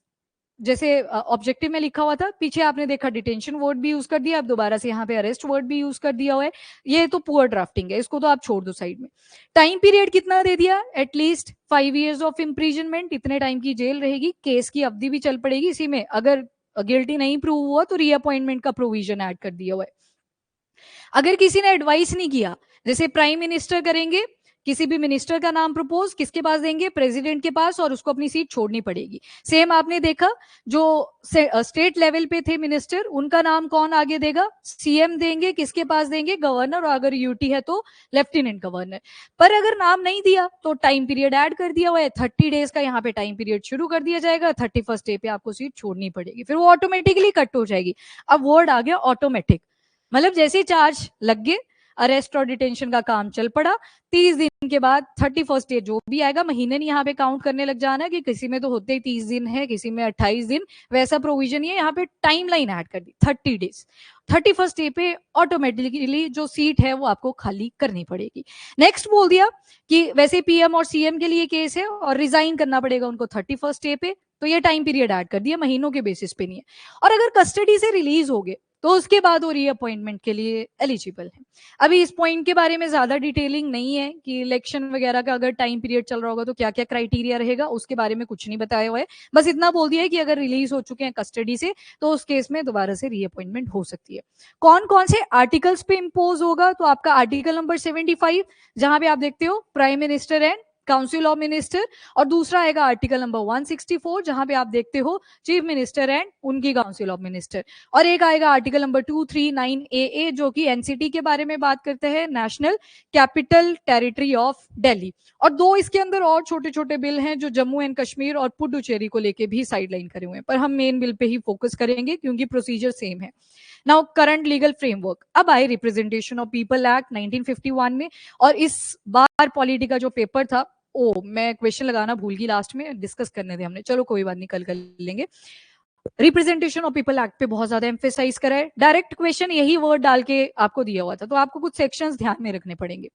जैसे ऑब्जेक्टिव में लिखा हुआ था। पीछे आपने देखा डिटेंशन वर्ड भी यूज कर दिया, अब दोबारा से यहाँ पे अरेस्ट वर्ड भी यूज कर दिया हुआ है। ये तो पुअर ड्राफ्टिंग है, इसको तो आप छोड़ दो साइड में। टाइम पीरियड कितना दे दिया, एटलीस्ट 5 years ऑफ इम्प्रीजनमेंट, इतने टाइम की जेल रहेगी। केस की अवधि भी चल पड़ेगी इसी में, अगर गिल्टी नहीं प्रूव हुआ तो रीअपॉइंटमेंट का प्रोविजन ऐड कर दिया हुआ है। अगर किसी ने एडवाइस नहीं किया, जैसे प्राइम मिनिस्टर करेंगे, किसी भी मिनिस्टर का नाम प्रपोज किसके पास देंगे, प्रेसिडेंट के पास, और उसको अपनी सीट छोड़नी पड़ेगी। सेम आपने देखा जो स्टेट लेवल पे थे मिनिस्टर, उनका नाम कौन आगे देगा, सीएम देंगे, किसके पास देंगे, गवर्नर, और अगर यूटी है तो लेफ्टिनेंट गवर्नर। पर अगर नाम नहीं दिया तो टाइम पीरियड ऐड कर दिया हुआ है, 30 days का यहाँ पे टाइम पीरियड शुरू कर दिया जाएगा, 31st डे पे आपको सीट छोड़नी पड़ेगी, फिर वो ऑटोमेटिकली कट हो जाएगी। अब वर्ड आ गया ऑटोमेटिक, मतलब जैसे ही चार्ज लग गए, अरेस्ट और डिटेंशन का काम चल पड़ा, 30 दिन के बाद 31st डे जो भी आएगा, महीने नहीं यहाँ पे काउंट करने लग जाना कि किसी में तो होते ही 30 दिन है, किसी में 28 दिन, वैसा प्रोविजन ही है। यहाँ पे टाइम लाइन ऐड कर दी 30 days, 31st डे पे ऑटोमेटिकली जो सीट है वो आपको खाली करनी पड़ेगी। नेक्स्ट बोल दिया कि वैसे पीएम और सीएम के लिए केस है और रिजाइन करना पड़ेगा उनको 31st डे पे, तो ये टाइम पीरियड ऐड कर दिया, महीनों के बेसिस पे नहीं है। और अगर कस्टडी से रिलीज हो गए तो उसके बाद वो रीअपॉइंटमेंट के लिए एलिजिबल है। अभी इस पॉइंट के बारे में ज्यादा डिटेलिंग नहीं है कि इलेक्शन वगैरह का अगर टाइम पीरियड चल रहा होगा तो क्या क्या क्राइटेरिया रहेगा, उसके बारे में कुछ नहीं बताया हुआ है। बस इतना बोल दिया है कि अगर रिलीज हो चुके हैं कस्टडी से तो उस केस में दोबारा से रीअपॉइंटमेंट हो सकती है। कौन कौन से आर्टिकल्स पे इंपोज होगा, तो आपका आर्टिकल नंबर 75, जहां पे आप देखते हो prime minister and council of minister, और दूसरा आएगा आर्टिकल नंबर 164, जहां पे आप देखते हो चीफ मिनिस्टर एंड उनकी काउंसिल ऑफ मिनिस्टर, और एक आएगा आर्टिकल नंबर 239 AA जो कि एनसीटी के बारे में बात करते हैं, national capital territory of Delhi. और दो इसके अंदर और छोटे छोटे बिल हैं जो जम्मू एंड कश्मीर और पुडुचेरी को लेके भी साइडलाइन करे हुए हैं, पर हम मेन बिल पे ही फोकस करेंगे क्योंकि प्रोसीजर सेम है। नाउ करंट लीगल फ्रेमवर्क, अब आए रिप्रेजेंटेशन ऑफ पीपल एक्ट 1951 में, और इस बार पॉलिटी का जो पेपर था, मैं क्वेश्चन लगाना भूल गई, लास्ट में डिस्कस करने थे हमने, चलो कोई बात नहीं, कल कर लेंगे। रिप्रेजेंटेशन ऑफ पीपल एक्ट पे बहुत ज्यादा एम्फेसाइज करा है, डायरेक्ट क्वेश्चन यही वर्ड डाल के आपको दिया हुआ था, तो आपको कुछ सेक्शंस ध्यान में रखने पड़ेंगे।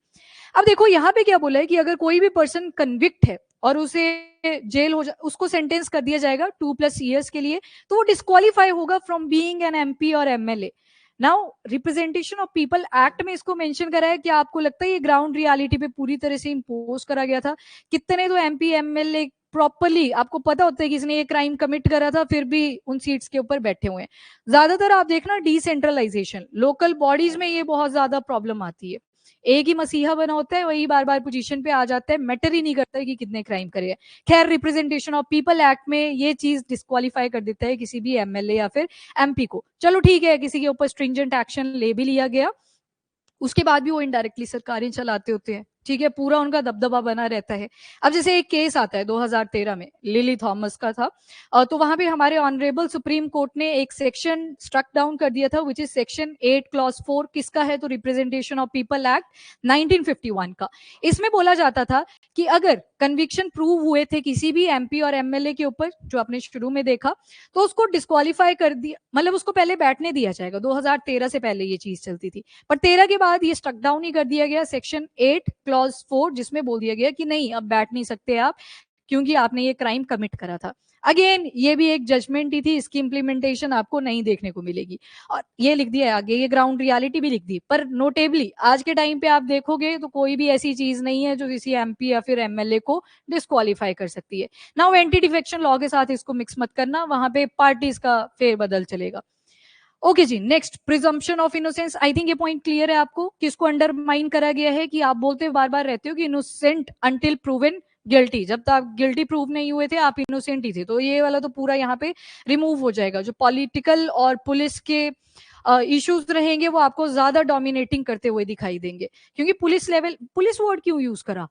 अब देखो यहाँ पे क्या बोला है कि अगर कोई भी पर्सन कन्विक्ट है और उसे जेल हो उसको सेंटेंस कर दिया जाएगा 2+ years के लिए, तो वो डिस्क्वालीफाई होगा फ्रॉम बीइंग एन एमपी और MLA. Now representation of people act में इसको मेंशन करा है, कि आपको लगता है ये ग्राउंड रियलिटी पे पूरी तरह से इंपोज करा गया था? कितने तो एमपी एमएलए प्रॉपरली आपको पता होता है कि इसने ये क्राइम कमिट करा था, फिर भी उन सीट्स के ऊपर बैठे हुए हैं। ज्यादातर आप देखना डिसेंट्रलाइजेशन, लोकल बॉडीज में ये बहुत ज्यादा प्रॉब्लम आती है, एक ही मसीहा बना होता है, वही बार बार पोजीशन पे आ जाता है, मैटर ही नहीं करता है कि कितने क्राइम करे हैं। खैर रिप्रेजेंटेशन ऑफ पीपल एक्ट में ये चीज डिस्क्वालीफाई कर देता है किसी भी एमएलए या फिर एमपी को। चलो ठीक है, किसी के ऊपर स्ट्रिंजेंट एक्शन ले भी लिया गया, उसके बाद भी वो इनडायरेक्टली सरकारें चलाते होते हैं, ठीक है, पूरा उनका दबदबा बना रहता है। अब जैसे एक केस आता है 2013 में, लिली थॉमस का था, तो वहां पे हमारे ऑनरेबल सुप्रीम कोर्ट ने एक सेक्शन स्ट्रक डाउन कर दिया था, विच इज सेक्शन 8 क्लॉज 4। किसका है, तो रिप्रेजेंटेशन ऑफ पीपल एक्ट 1951 का। इसमें बोला जाता था कि अगर कन्विक्शन प्रूव हुए थे किसी भी एमपी और एमएलए के ऊपर, जो आपने शुरू में देखा, तो उसको डिस्क्वालीफाई कर दिया, मतलब उसको पहले बैठने दिया जाएगा। 2013 से पहले ये चीज चलती थी, पर 13 के बाद ये स्ट्रक डाउन ही कर दिया गया, सेक्शन 8 क्लॉज 4, जिसमें बोल दिया गया कि नहीं, अब बैठ नहीं सकते आप, क्योंकि आपने ये क्राइम कमिट करा था। अगेन ये भी एक जजमेंट ही थी, इसकी इंप्लीमेंटेशन आपको नहीं देखने को मिलेगी। और ये लिख दिया आगे, ये ग्राउंड रियलिटी भी लिख दी, पर नोटेबली आज के टाइम पे आप देखोगे तो कोई भी ऐसी चीज नहीं है जो किसी एमपी या फिर एमएलए को डिस्क्वालीफाई कर सकती है। नाउ एंटी डिफेक्शन लॉ के साथ इसको मिक्स मत करना, वहां पे पार्टीज का फेरबदल चलेगा। ओके जी, next presumption of innocence. I think ये पॉइंट क्लियर है आपको, किसको अंडरमाइन करा गया है, कि आप बोलते बार बार रहते हो कि इनोसेंट अंटिल प्रूवन गिल्टी, जब तक आप गिल्टी प्रूव नहीं हुए थे आप इनोसेंट ही थे। तो ये वाला तो पूरा यहाँ पे रिमूव हो जाएगा। जो पॉलिटिकल और पुलिस के इश्यूज रहेंगे वो आपको ज्यादा डोमिनेटिंग करते हुए दिखाई देंगे, क्योंकि पुलिस लेवल, पुलिस वर्ड क्यों यूज करा,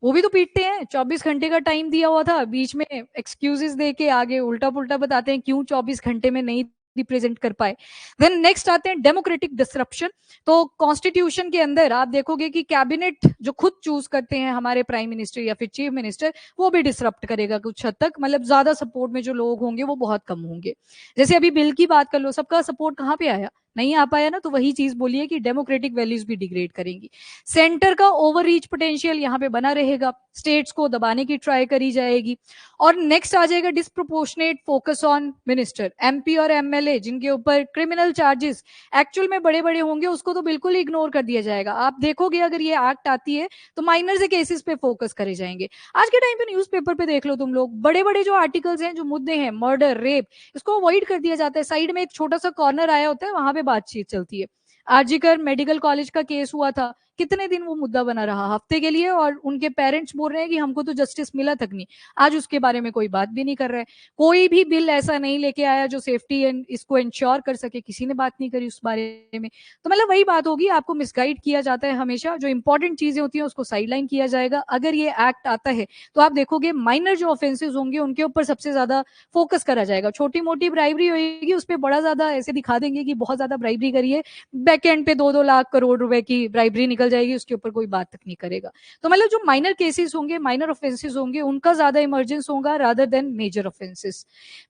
वो भी तो पीटते हैं। 24 घंटे का टाइम दिया हुआ था, बीच में एक्सक्यूजेस दे के आगे उल्टा पुल्टा बताते हैं क्यों 24 घंटे में नहीं रिप्रेजेंट कर पाए। देन नेक्स्ट आते हैं डेमोक्रेटिक डिसरप्शन। तो कॉन्स्टिट्यूशन के अंदर आप देखोगे कि कैबिनेट जो खुद चूज करते हैं हमारे प्राइम मिनिस्टर या फिर चीफ मिनिस्टर, वो भी डिसरप्ट करेगा कुछ हद तक। मतलब ज्यादा सपोर्ट में जो लोग होंगे वो बहुत कम होंगे। जैसे अभी बिल की बात कर लो, सबका सपोर्ट कहाँ पे आया, नहीं आ पाया ना। तो वही चीज बोलिए कि डेमोक्रेटिक वैल्यूज भी डिग्रेड करेंगी। सेंटर का ओवर रीच पोटेंशियल यहाँ पे बना रहेगा, स्टेट्स को दबाने की ट्राई करी जाएगी। और नेक्स्ट आ जाएगा disproportionate focus on minister. MP और एमएलए जिनके ऊपर क्रिमिनल चार्जेस एक्चुअल में बड़े बड़े होंगे उसको तो बिल्कुल इग्नोर कर दिया जाएगा। आप देखोगे अगर ये एक्ट आती है तो माइनर से केसेस पे फोकस करे जाएंगे। आज के टाइम पे न्यूज़पेपर पे देख लो तुम लोग, बड़े बड़े जो आर्टिकल्स हैं, जो मुद्दे हैं, मर्डर, रेप, इसको अवॉइड कर दिया जाता है। साइड में एक छोटा सा कॉर्नर आया होता है, वहां पे बातचीत चलती है। आरजीकर मेडिकल कॉलेज का केस हुआ था, कितने दिन वो मुद्दा बना रहा, हफ्ते के लिए, और उनके पेरेंट्स बोल रहे हैं कि हमको तो जस्टिस मिला तक नहीं। आज उसके बारे में कोई बात भी नहीं कर रहा है। कोई भी बिल ऐसा नहीं लेके आया जो सेफ्टी एंड इसको इंश्योर कर सके, किसी ने बात नहीं करी उस बारे में। तो मतलब वही बात होगी, आपको मिसगाइड किया जाता है हमेशा। जो इंपॉर्टेंट चीजें होती हैं उसको साइडलाइन किया जाएगा। अगर ये एक्ट आता है तो आप देखोगे माइनर जो ऑफेंसेस होंगे उनके ऊपर सबसे ज्यादा फोकस करा जाएगा। छोटी मोटी ब्राइबरी होगी उस पर बड़ा ज्यादा ऐसे दिखा देंगे कि बहुत ज्यादा ब्राइबरी करी है, बैक एंड पे 2-2 लाख करोड़ रुपए की ब्राइबरी निकल जाएगी, उसके ऊपर कोई बात तक नहीं करेगा। तो मतलब जो माइनर केसेस होंगे, माइनर ऑफेंसेस होंगे, उनका ज्यादा इमरजेंस होगा रादर देन मेजर ऑफेंसेस।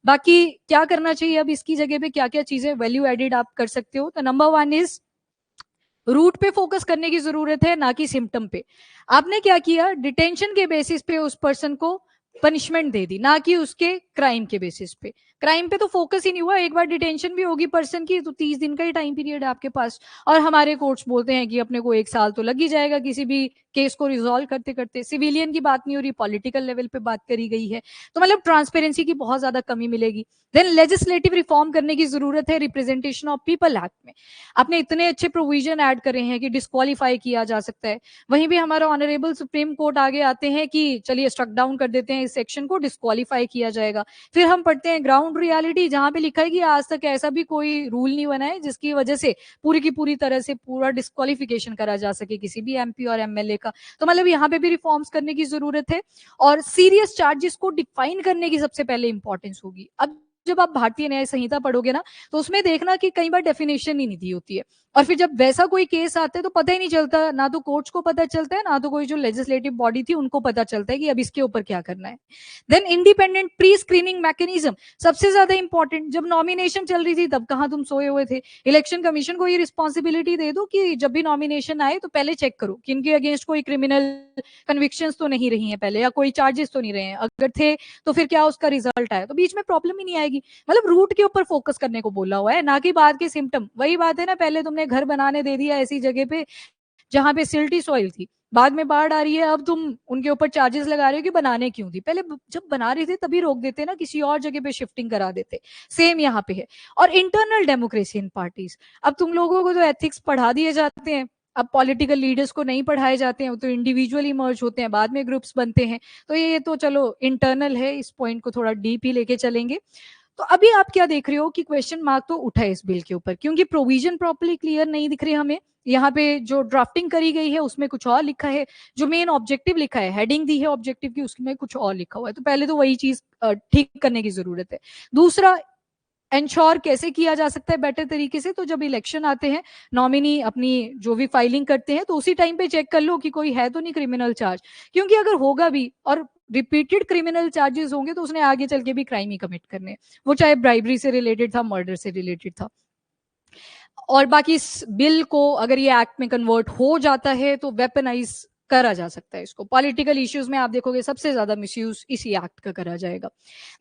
बाकी क्या करना चाहिए अब इसकी जगह पे, क्या क्या चीजें वैल्यू एडेड आप कर सकते हो। तो नंबर 1 इज रूट पे फोकस करने की जरूरत है, ना कि सिम्टम पे। आपने क्या किया, डिटेंशन के बेसिस पे उस पर्सन को पनिशमेंट दे दी, ना कि उसके क्राइम के बेसिस पे। क्राइम पे तो फोकस ही नहीं हुआ। एक बार डिटेंशन भी होगी पर्सन की तो 30 दिन का ही टाइम पीरियड है आपके पास, और हमारे कोर्ट्स बोलते हैं कि अपने को 1 साल तो लग ही जाएगा किसी भी केस को रिजॉल्व करते करते। सिविलियन की बात नहीं हो रही, पॉलिटिकल लेवल पे बात करी गई है। तो मतलब ट्रांसपेरेंसी की बहुत ज्यादा कमी मिलेगी। देन लेजिस्लेटिव रिफॉर्म करने की जरूरत है रिप्रेजेंटेशन ऑफ पीपल एक्ट में। आपने इतने अच्छे प्रोविजन ऐड करे हैं कि डिस्क्वालीफाई किया जा सकता है, वहीं भी हमारा ऑनरेबल सुप्रीम कोर्ट आगे आते हैं कि चलिए स्ट्रक डाउन कर देते हैं इस सेक्शन को, डिस्क्वालीफाई किया जाएगा। फिर हम पढ़ते हैं ग्राउंड रियलिटी, जहां पे लिखा है कि आज तक ऐसा भी कोई रूल नहीं बना है जिसकी वजह से पूरी की पूरी तरह से पूरा डिस्क्वालिफिकेशन करा जा सके किसी भी एमपी और एमएलए का। तो मतलब यहाँ पे भी रिफॉर्म्स करने की जरूरत है। और सीरियस चार्जेस को डिफाइन करने की सबसे पहले इंपॉर्टेंस होगी। अब जब आप भारतीय न्याय संहिता पढ़ोगे ना तो उसमें देखना कि कई बार डेफिनेशन ही नहीं दी होती है, और फिर जब वैसा कोई केस आता है तो पता ही नहीं चलता, ना तो कोर्ट्स को पता चलता है, ना तो कोई जो लेजिस्लेटिव बॉडी थी उनको पता चलता है कि अब इसके ऊपर क्या करना है। Then independent pre screening mechanism, सबसे ज्यादा इंपॉर्टेंट। जब नॉमिनेशन चल रही थी तब कहाँ तुम सोए हुए थे। इलेक्शन कमीशन को ये रिस्पॉन्सिबिलिटी दे दो कि जब भी नॉमिनेशन आए तो पहले चेक करो कि इनके अगेंस्ट कोई क्रिमिनल कन्विक्शंस तो नहीं रही हैं पहले, या कोई चार्जेस तो नहीं रहे हैं, अगर थे तो फिर क्या उसका रिजल्ट आया, तो बीच में प्रॉब्लम ही नहीं आएगी। मतलब रूट के ऊपर फोकस करने को बोला हुआ है, ना कि बाद के सिम्टम। वही बात है ना, पहले तुमने घर बनाने दे दिया ऐसी जगह पे जहां पे सिल्टी सॉइल थी, बाद में बाढ़ आ रही है, अब तुम उनके ऊपर चार्जेस लगा रहे हो कि बनाने क्यों थी। पहले जब बना रहे थे तभी रोक देते ना, किसी और जगह पे शिफ्टिंग करा देते। सेम यहाँ पे है। और इंटरनल डेमोक्रेसी इन पार्टीज, अब तुम लोगों को तो एथिक्स पढ़ा दिए जाते हैं, अब पॉलिटिकल लीडर्स को नहीं पढ़ाए जाते हैं, तो इंडिविजुअली मर्ज होते हैं, बाद में ग्रुप्स बनते हैं। तो ये तो चलो इंटरनल है, इस पॉइंट को थोड़ा डीप ही लेके चलेंगे। तो अभी आप क्या देख रहे हो कि क्वेश्चन मार्क तो उठा है इस बिल के ऊपर, क्योंकि प्रोविजन प्रॉपर्ली क्लियर नहीं दिख रहे हमें। यहाँ पे जो ड्राफ्टिंग करी गई है उसमें कुछ और लिखा है, जो मेन ऑब्जेक्टिव लिखा है, हेडिंग दी है ऑब्जेक्टिव की, उसमें कुछ और लिखा हुआ है। तो पहले तो वही चीज ठीक करने की जरूरत है। दूसरा, इंश्योर कैसे किया जा सकता है बेटर तरीके से, तो जब इलेक्शन आते हैं नॉमिनी अपनी जो भी फाइलिंग करते हैं तो उसी टाइम पे चेक कर लो कि कोई है तो नहीं क्रिमिनल चार्ज। क्योंकि अगर होगा भी और रिपीटेड क्रिमिनल चार्जेस होंगे तो उसने आगे चल के भी क्राइम ही कमिट करने, वो चाहे ब्राइबरी से रिलेटेड था, मर्डर से रिलेटेड था। और बाकी इस बिल को अगर ये एक्ट में कन्वर्ट हो जाता है तो वेपनाइज करा जा सकता है इसको। पॉलिटिकल इश्यूज में आप देखोगे सबसे ज्यादा मिसयूज इसी एक्ट का करा जाएगा।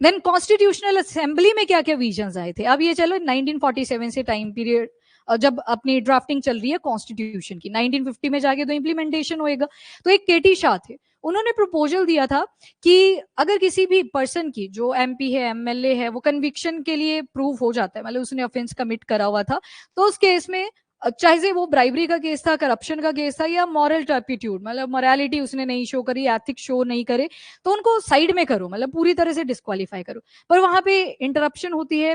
देन कॉन्स्टिट्यूशनल असेंबली में क्या क्या विजन्स आए थे। अब ये चलो 1947 से टाइम पीरियड जब अपनी ड्राफ्टिंग चल रही है कॉन्स्टिट्यूशन की, 1950 में जाके तो इम्प्लीमेंटेशन होएगा। तो एक केटी शाह थे, उन्होंने प्रपोजल दिया था कि अगर किसी भी पर्सन की जो एमपी है, एमएलए है, वो कन्विक्शन के लिए प्रूव हो जाता है, मतलब उसने ऑफेंस कमिट करा हुआ था, तो उस केस में चाहे से वो ब्राइबरी का केस था, करप्शन का केस था, या मॉरल टर्पिट्यूड, मतलब मोरालिटी उसने नहीं शो करी, एथिक्स शो नहीं करे, तो उनको साइड में करो, मतलब पूरी तरह से डिस्क्वालीफाई करो। पर वहां पे इंटरप्शन होती है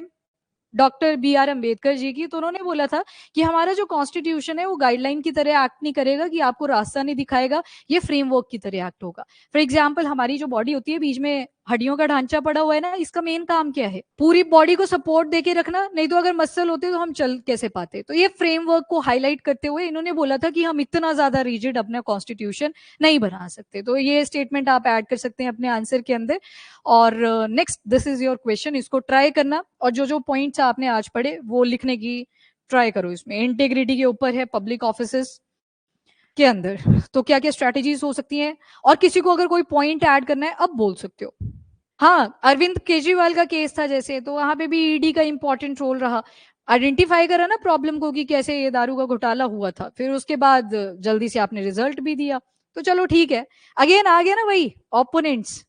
doctor B are Ambedkar ji की, तो उन्होंने बोला था कि हमारा जो कॉन्स्टिट्यूशन है वो गाइडलाइन की तरह एक्ट नहीं करेगा, कि आपको रास्ता नहीं दिखाएगा, ये फ्रेमवर्क की तरह एक्ट होगा। फॉर एग्जाम्पल, हमारी जो बॉडी होती है, बीच में हड्डियों का ढांचा पड़ा हुआ है ना, इसका मेन काम क्या है? पूरी बॉडी को सपोर्ट देके रखना, नहीं तो अगर मसल होते तो हम चल कैसे पाते? तो ये फ्रेमवर्क को हाईलाइट करते हुए इन्होंने बोला था कि हम इतना ज्यादा रिजिड अपना कॉन्स्टिट्यूशन नहीं बना सकते। तो ये स्टेटमेंट आप ऐड कर सकते हैं अपने आंसर के अंदर। और next, this is your question, इसको ट्राई करना, और जो जो पॉइंट्स आपने आज पढ़े वो लिखने की ट्राई करो। इसमें इंटेग्रिटी के ऊपर है, पब्लिक ऑफिसेस के अंदर तो क्या क्या स्ट्रेटेजीज हो सकती हैं, और किसी को अगर कोई पॉइंट ऐड करना है अब बोल सकते हो। हाँ, अरविंद केजरीवाल का केस था जैसे, तो वहां पे भी ईडी का इंपॉर्टेंट रोल रहा। आइडेंटिफाई करा ना प्रॉब्लम को कि कैसे ये दारू का घोटाला हुआ था, फिर उसके बाद जल्दी से आपने रिजल्ट भी दिया, तो चलो ठीक है। अगेन आ गया ना वही ओपोनेंट्स,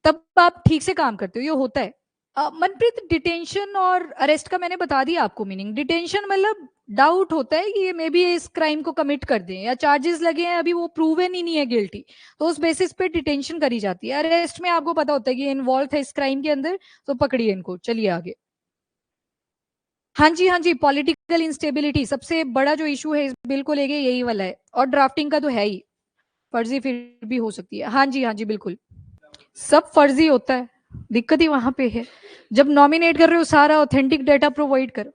तब आप ठीक से काम करते हो, ये होता है। मनप्रीत, डिटेंशन और अरेस्ट का मैंने बता दिया आपको मीनिंग। डिटेंशन मतलब डाउट होता है कि ये मे बी इस क्राइम को कमिट कर दें, या चार्जेस लगे हैं अभी वो प्रूवन ही नहीं है गिल्टी, तो उस बेसिस पे डिटेंशन करी जाती है। अरेस्ट में आपको पता होता है कि इन्वॉल्व है इस क्राइम के अंदर, तो पकड़िए इनको, चलिए आगे। हाँ जी, हाँ जी, पॉलिटिकल इंस्टेबिलिटी सबसे बड़ा जो इशू है इस बिल को लेके यही वाला है, और ड्राफ्टिंग का तो है ही। फर्जी फिर भी हो सकती है, हाँ जी, हाँ जी, बिल्कुल। सब फर्जी होता है, दिक्कत ही वहां पे है। जब नॉमिनेट कर रहे हो सारा ऑथेंटिक डाटा प्रोवाइड करो।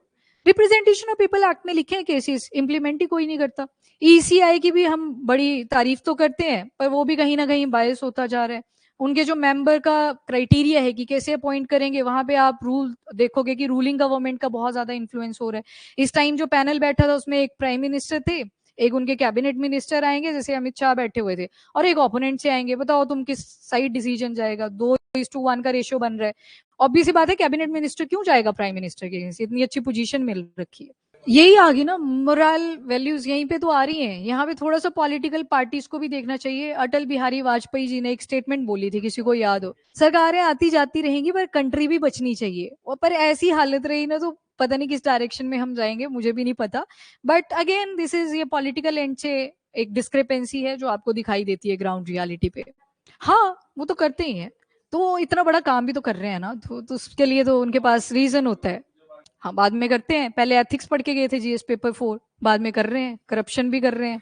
रिप्रेजेंटेशन ऑफ पीपल एक्ट में लिखे हैं केसेस, इंप्लीमेंट ही कोई नहीं करता। ईसीआई की भी हम बड़ी तारीफ तो करते हैं, पर वो भी कहीं ना कहीं बायस होता जा रहा है। उनके जो मेंबर का क्राइटेरिया है कि कैसे अपॉइंट करेंगे, वहां पे आप रूल देखोगे कि रूलिंग गवर्नमेंट का बहुत ज्यादा इन्फ्लुएंस हो रहा है। इस टाइम जो पैनल बैठा था उसमें एक प्राइम मिनिस्टर थे, एक उनके कैबिनेट मिनिस्टर आएंगे जैसे अमित शाह बैठे हुए थे, और एक ओपोनेंट से आएंगे। बताओ तुम किस साइड डिसीजन जाएगा? 2:1 का रेशियो बन रहा है। ऑब्वियस सी बात है, कैबिनेट मिनिस्टर क्यों जाएगा प्राइम मिनिस्टर के? इतनी अच्छी पोजीशन मिल रखी है। यही आ गई ना मोरल वैल्यूज, यहीं पे तो आ रही हैं। यहाँ पे थोड़ा सा पॉलिटिकल पार्टीज को भी देखना चाहिए। अटल बिहारी वाजपेयी जी ने एक स्टेटमेंट बोली थी, किसी को याद हो? सरकारें आती जाती रहेंगी पर कंट्री भी बचनी चाहिए, और पर ऐसी हालत रही ना तो पता नहीं किस डायरेक्शन में हम जाएंगे, मुझे भी नहीं पता। बट अगेन दिस इज, ये पॉलिटिकल एंड से एक डिस्क्रिपेंसी है जो आपको दिखाई देती है ग्राउंड रियलिटी पे। हाँ, वो तो करते ही हैं, तो इतना बड़ा काम भी तो कर रहे हैं ना, तो उसके लिए तो उनके पास रीजन होता है। हाँ, बाद में करते हैं, पहले एथिक्स पढ़ के गए थे जीएस पेपर 4, बाद में कर रहे हैं, करप्शन भी कर रहे हैं।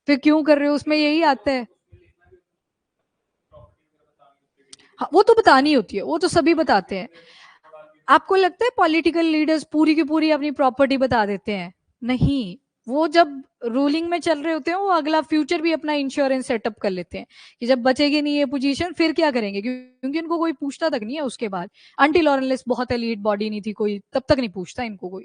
फिर क्यों कर रहे हो, उसमें यही आता है। हाँ, वो तो बतानी होती है, वो तो सभी बताते हैं। आपको लगता है पॉलिटिकल लीडर्स पूरी की पूरी अपनी प्रॉपर्टी बता देते हैं? नहीं, वो जब रूलिंग में चल रहे होते हैं वो अगला फ्यूचर भी अपना इंश्योरेंस सेटअप कर लेते हैं, कि जब बचेगी नहीं ये पोजीशन फिर क्या करेंगे, क्योंकि उनको कोई पूछता तक नहीं है उसके बाद। अनटिल और अनलेस बहुत एलीट बॉडी नहीं थी कोई, तब तक नहीं पूछता इनको कोई।